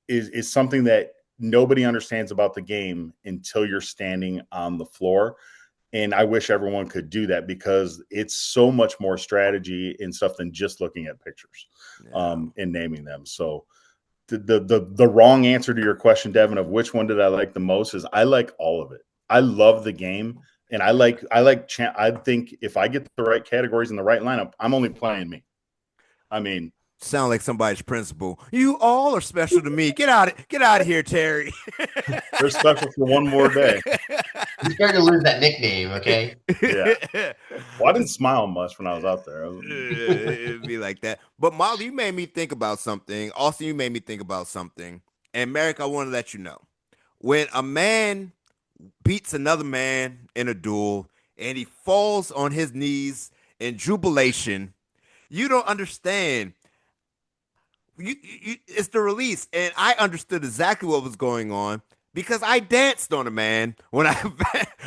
is something that nobody understands about the game until you're standing on the floor. And I wish everyone could do that because it's so much more strategy and stuff than just looking at pictures Yeah. and naming them. So the wrong answer to your question, Devin, of which one did I like the most is I like all of it. I love the game. And I think if I get the right categories in the right lineup, I'm only playing me. I mean, Sound like somebody's principal. You all are special to me. Get out of here, Terry. they're special for one more day. You're starting to lose that nickname, okay? Yeah. Well, I didn't smile much when I was out there. It'd be like that. But Molly, you made me think about something. Austin, you made me think about something. And Merrick, I want to let you know. when a man beats another man in a duel and he falls on his knees in jubilation, you don't understand. It's the release, and I understood exactly what was going on because I danced on a man when I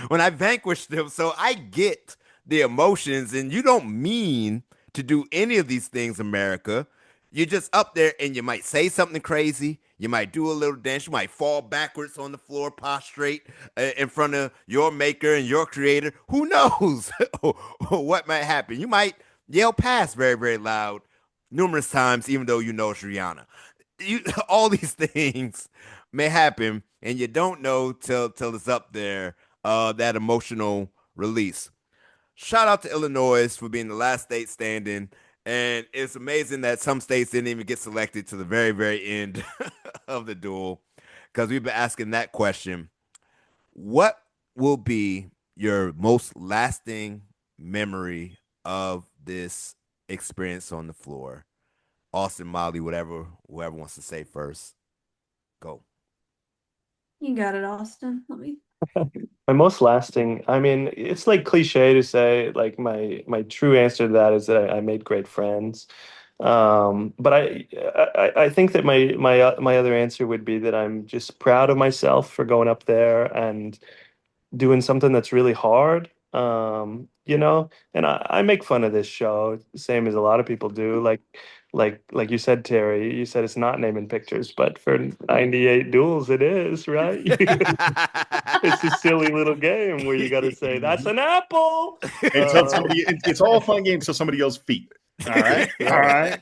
when I vanquished him. So I get the emotions, and you don't mean to do any of these things, America. You're just up there, and you might say something crazy. You might do a little dance. You might fall backwards on the floor, prostrate in front of your maker and your creator. Who knows what might happen? You might yell pass very, very loud numerous times, even though you know it's Rihanna. All these things may happen, and you don't know till it's up there. That emotional release. Shout out to Illinois for being the last state standing, and it's amazing that some states didn't even get selected to the very very end of the duel, because we've been asking that question. What will be your most lasting memory of this experience on the floor? Austin, Molly, whatever, whoever wants to say first, go. You got it, Austin. Let me. My most lasting, I mean, it's like cliche to say, like my true answer to that is that I made great friends. But I think that my other answer would be that I'm just proud of myself for going up there and doing something that's really hard. And I make fun of this show, same as a lot of people do. Like you said, Terry, you said it's not naming pictures, but for 98 duels, it is, right? It's a silly little game where you got to say that's an apple. Until somebody, it's all fun games till somebody yells feet. All right, all right.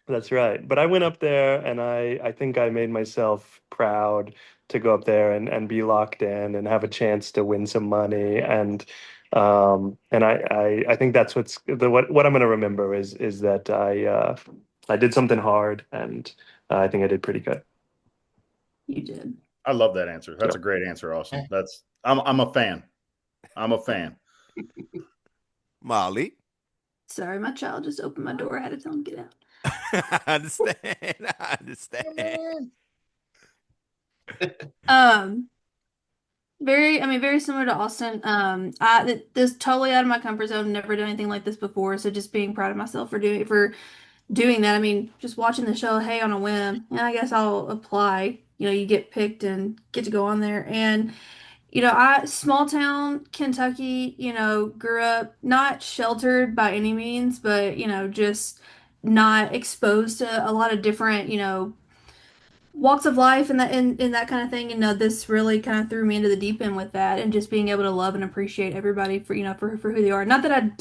That's right. But I went up there and I think I made myself proud to go up there and be locked in and have a chance to win some money. And I think that's what I'm going to remember is that I did something hard, and I think I did pretty good. You did. I love that answer. That's Yep. a great answer, Austin. I'm a fan. I'm a fan. Molly. Sorry, my child just opened my door. I had to tell him to get out. I understand. I understand. Um, very similar to Austin. This totally out of my comfort zone. Never done anything like this before. So just being proud of myself for doing that. I mean, just watching the show, hey, on a whim, and I guess I'll apply. You get picked and get to go on there. And I small town Kentucky. Grew up not sheltered by any means, but just not exposed to a lot of different walks of life and that kind of thing. This really kind of threw me into the deep end with that, and just being able to love and appreciate everybody for who they are. Not that I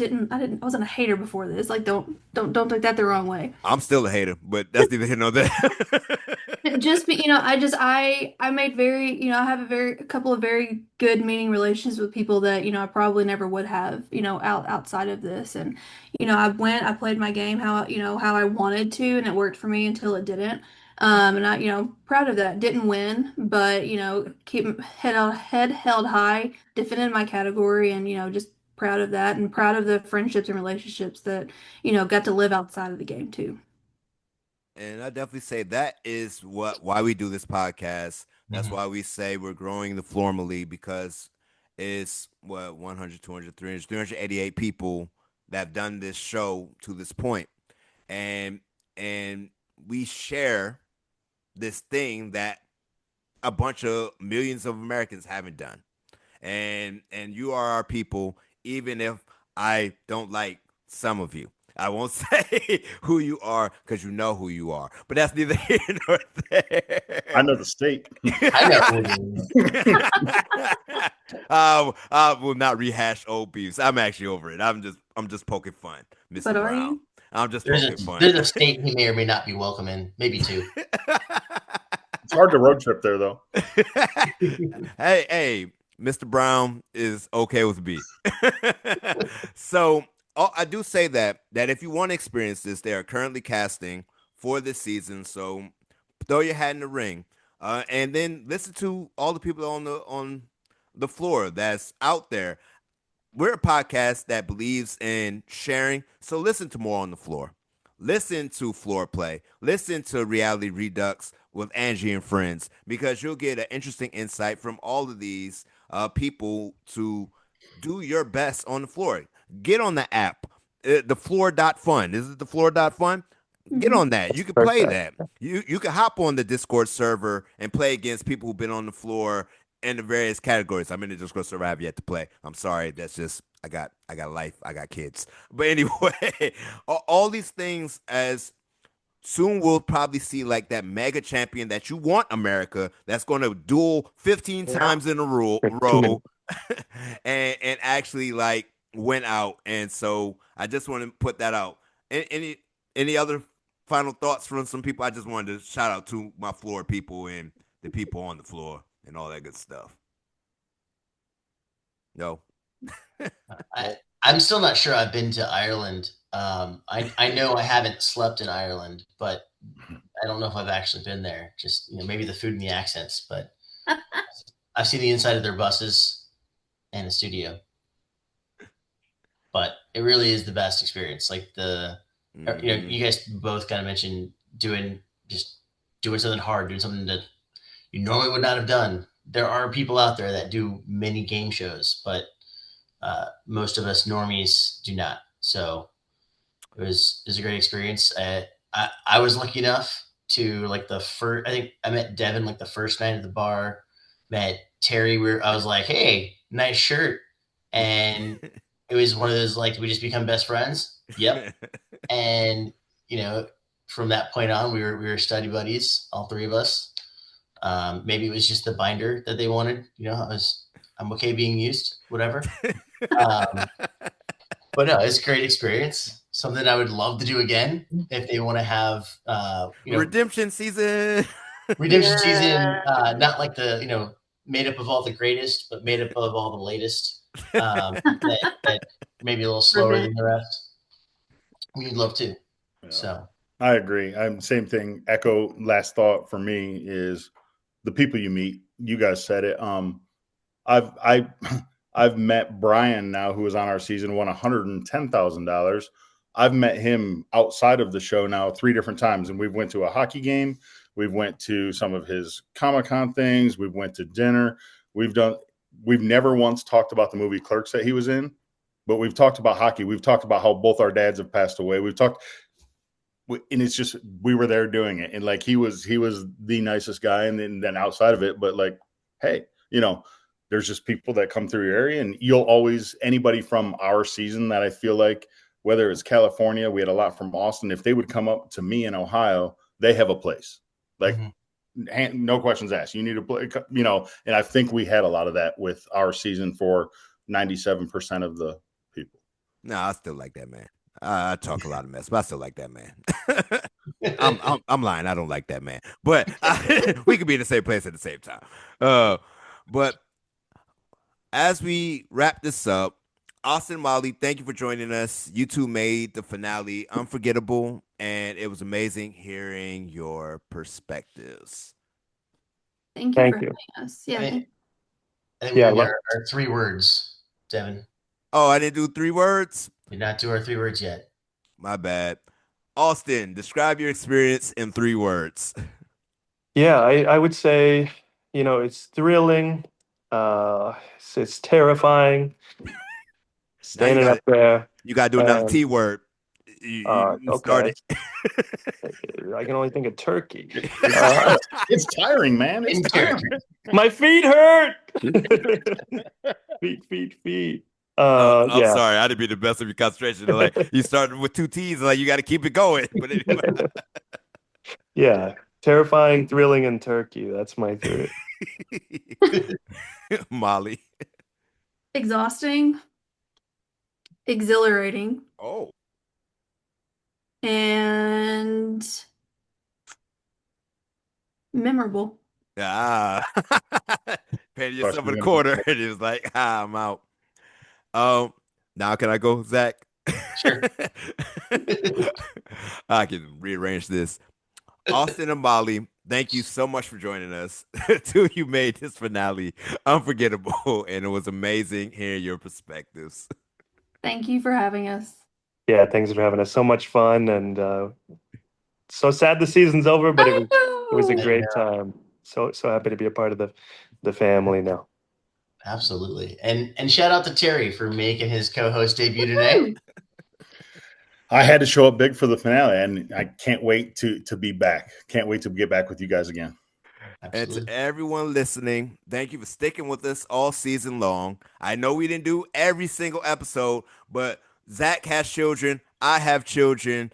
wasn't a hater before this. Like, don't take that the wrong way. I'm still a hater, but that's neither here nor there. Just be, I made I have a couple of very good meaning relations with people that I probably never would have outside of this. And I played my game how I wanted to, and it worked for me until it didn't. And I proud of that. Didn't win, but keep head held high, defended my category, and just proud of that, and proud of the friendships and relationships that got to live outside of the game too. And I definitely say that is why we do this podcast. That's Mhm. why we say we're growing the formally, because it's 100, 200, 300, 388 people that have done this show to this point. And and we share this thing that a bunch of millions of Americans haven't done. And you are our people, even if I don't like some of you. I won't say who you are because you know who you are, but that's neither here nor there. I know the state. I know. I will not rehash old beefs. I'm actually over it. I'm just poking fun, Mr. But are Brown. you? I'm just There's poking fun. a state he may or may not be welcome in, maybe two. It's hard to road trip there, though. Hey, Mr. Brown is okay with me. So I do say that if you want to experience this, they are currently casting for this season. So throw your hat in the ring, and then listen to all the people on the floor that's out there. We're a podcast that believes in sharing, so listen to more on the floor. listen to Floor Play, listen to Reality Redux with Angie and friends, because you'll get an interesting insight from all of these people to do your best on the floor. Get on the app, the floor.fun. Is it the floor.fun? Get Mhm. on that. You That's can play perfect. that. You can hop on the Discord server and play against people who've been on the floor in the various categories. I'm in the Discord server. I have yet to play. I'm sorry. That's just I got life. I got kids. But anyway, all these things, as soon we'll probably see like that mega champion that you want, America, that's going to duel 15 times in a Too many. row and actually like win out. And so I just want to put that out. Any other final thoughts from some people? I just wanted to shout out to my floor people and the people on the floor and all that good stuff. No. I'm still not sure I've been to Ireland. I know I haven't slept in Ireland, but I don't know if I've actually been there. Just maybe the food and the accents, but I've seen the inside of their buses and the studio. But it really is the best experience. Like Mm-hmm. you guys both kind of mentioned doing something hard, doing something that you normally would not have done. There are people out there that do many game shows, but most of us normies do not. So it was a great experience. I was lucky enough to like the first. I think I met Devin like the first night at the bar. Met Terry. I was like, hey, nice shirt, and it was one of those like, did we just become best friends? Yep. And you know, from that point on, we were study buddies, all three of us. Maybe it was just the binder that they wanted. I'm okay being used, whatever. Um, but no, it's a great experience. Something I would love to do again if they want to have, Redemption season. redemption season. Not like the made up of all the greatest, but made up of all the latest. That maybe a little slower Revenge. than the rest. We'd love to. Yeah. So I agree. I'm same thing. Echo. Last thought for me is the people you meet. You guys said it. I've I've met Brian now, who was on our season, won $110,000. I've met him outside of the show now 3 different times, and we've went to a hockey game. We've went to some of his Comic-Con things. We've went to dinner. We've done. We've never once talked about the movie Clerks that he was in, but we've talked about hockey. We've talked about how both our dads have passed away. We've talked, and it's just we were there doing it, and like he was the nicest guy, and then outside of it, but like, hey, there's just people that come through your area, and you'll always anybody from our season that I feel like, whether it's California, we had a lot from Austin. If they would come up to me in Ohio, they have a place. Like, mhm. no questions asked. You need to play, and I think we had a lot of that with our season for 97% of the people. No, I still like that man. I talk a lot of mess, but I still like that man. I'm lying. I don't like that man, but we could be in the same place at the same time. But as we wrap this up, Austin, Molly, thank you for joining us. You two made the finale unforgettable, and it was amazing hearing your perspectives. Thank you for Thank you. having us. I Yeah, think, thank I think we Yeah, got our 3 words, Devin. Oh, I didn't do 3 words? Did not do our 3 words yet. My bad. Austin, describe your experience in 3 words. yeah. I would say, it's thrilling. It's terrifying. Now you Standing got up there, you got to do another and T word. You okay, started. I can only think of turkey. Uh, It's tiring, man. It's Interior. tiring. my feet hurt. Feet. I'm Yeah. sorry. I didn't be the best of your concentration. Like you started with 2 T's, like you got to keep it going. But Yeah. Terrifying, thrilling, and turkey. That's my three. anyway, Molly. exhausting, exhilarating, Oh, and memorable. ah, painted Thought yourself you in a were corner, gonna and it was like, I'm out. Um, now can I go, Zach? Sure. I can rearrange this. Austin and Molly, thank you so much for joining us. Till you made this finale unforgettable, and it was amazing hearing your perspectives. Thank you for having us. Yeah, thanks for having us. So much fun, and so sad the season's over, but I it was a know. great time. So happy to be a part of the family now. Absolutely. And shout out to Terry for making his co-host debut tonight. Woo! I had to show up big for the finale, and I can't wait to be back. Can't wait to get back with you guys again. And to Absolutely. everyone listening, thank you for sticking with us all season long. I know we didn't do every single episode, but Zach has children. I have children.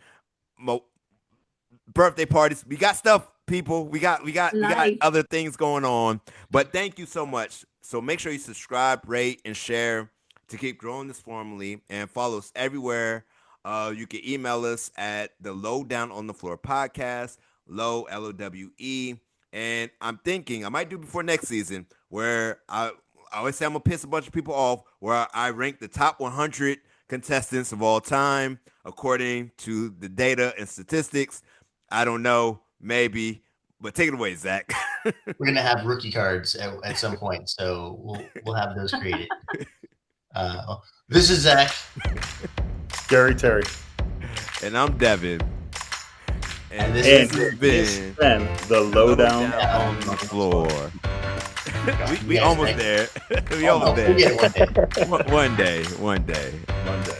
Birthday parties. We got stuff, people. We got Life. other things going on. But thank you so much. So make sure you subscribe, rate, and share to keep growing this family, and follow us everywhere. You can email us at the Lowdown on the Floor podcast, Lowe Lowe. And I'm thinking I might do before next season where I always say I'm gonna piss a bunch of people off, where I rank the top 100 contestants of all time according to the data and statistics. I don't know, maybe, but take it away, Zach. We're gonna have rookie cards at some point, so we'll have those created. This is Zach. Gary Terry. And I'm Devin. And this And has this been the Lowdown on the Floor. we Yes, almost thank you. there. We Oh, almost no, we'll there. get it one day. One day. One day. Monday.